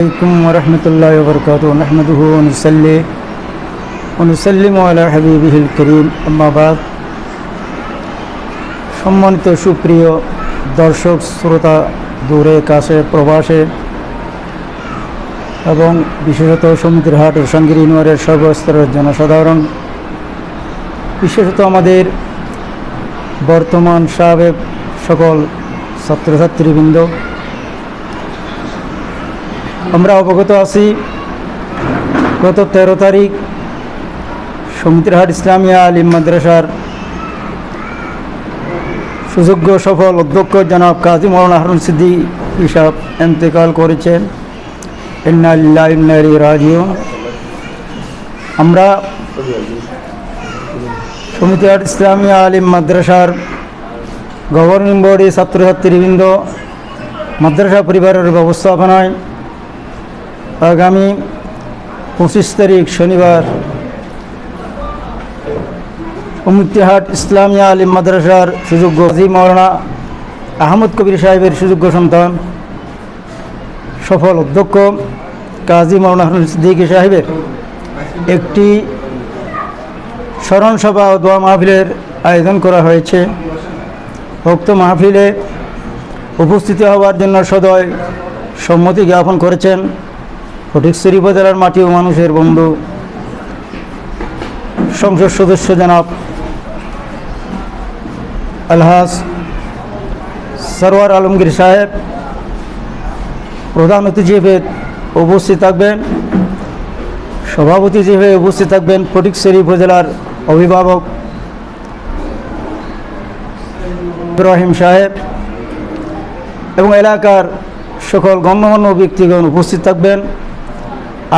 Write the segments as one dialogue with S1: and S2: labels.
S1: عليكم ورحمة الله وبركاته نحمده ونصلي ونسلم على حبيبه الكريم أما بعد সম্মানিত সুপ্রিয় দর্শক শ্রোতা দূরে কাছে প্রবাসে এবং বিশেষত সমুদ্রহাট ও সঙ্গির ইউনিয়নের সর্বস্তরের জনসাধারণ, বিশেষত আমাদের বর্তমান সাবেক সকল ছাত্রছাত্রীবৃন্দ, আমরা অবগত আছি গত 13 তারিখ সমুদ্রহাট ইসলামিয়া আলিম মাদ্রাসার সুযোগ্য সফল অধ্যক্ষ জনাব কাজী মাওলানা হারুন সিদ্দিকী সাহেব ইন্তেকাল করেছেন। ইন্না লিল্লাহি ওয়া ইন্না ইলাইহি রাজিউন। আমরা সমুদ্রহাট ইসলামিয়া আলিম মাদ্রাসার গভর্নিং বডি, ছাত্রছাত্রীবৃন্দ, মাদ্রাসা পরিবারের ব্যবস্থাপনায় আগামী 25 তারিখ শনিবার সমুদ্রহাট ইসলামিয়া আলিম মাদ্রাসার সুযোগ্য কাজী মাওলানা আহমদ কবির সাহেবের সুযোগ্য সন্তান সফল অধ্যক্ষ কাজী মাওলানা হারুন সিদ্দিকী সাহেবের একটি স্মরণ সভা ও দোয়া মাহফিলের আয়োজন করা হয়েছে। উক্ত মাহফিলে উপস্থিত হওয়ার জন্য সদয় সম্মতি জ্ঞাপন করেছেন ফটিকছড়ি উপজেলার মাটি ও মানুষের বন্ধু সংসদ সদস্য জনাব আলহাজ সরওয়ার আলমগীর সাহেব। প্রধান অতিথি হিসেবে উপস্থিত থাকবেন, সভাপতি হিসেবে উপস্থিত থাকবেন ফটিকছড়ি উপজেলার অভিভাবক ইব্রাহিম সাহেব এবং এলাকার সকল গণ্যমান্য ব্যক্তিগণ উপস্থিত থাকবেন।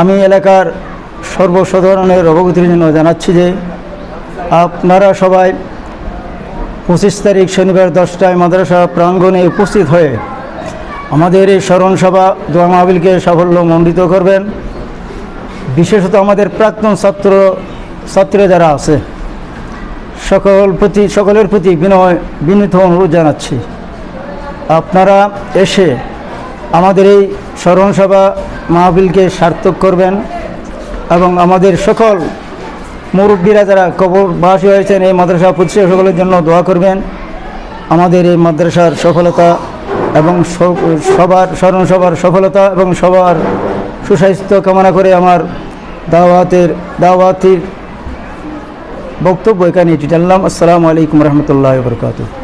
S1: আমি এলাকার সর্বসাধারণের অবগতির জন্য জানাচ্ছি যে আপনারা সবাই 25 তারিখ শনিবার 10টায় মাদ্রাসা প্রাঙ্গণে উপস্থিত হয়ে আমাদের এই স্মরণ সভা দোয়া মাহফিলকে সাফল্যমণ্ডিত করবেন। বিশেষত আমাদের প্রাক্তন ছাত্রী যারা আছে সকলের প্রতি বিনীত অনুরোধ জানাচ্ছি, আপনারা এসে আমাদের এই স্মরণ সভা মাহফিলকে সার্থক করবেন এবং আমাদের সকল মুরব্বীরা যারা কবরবাসী হয়েছেন এই মাদ্রাসা প্রতিষ্ঠা সকলের জন্য দোয়া করবেন। আমাদের এই মাদ্রাসার সফলতা এবং সবার স্মরণ সভার সফলতা এবং সবার সুস্বাস্থ্য কামনা করে আমার দাওয়াতির বক্তব্য এখানে এটি টানলাম। আসসালামু আলাইকুম রহমতুল্লাহি ওয়া বারাকাতুহু।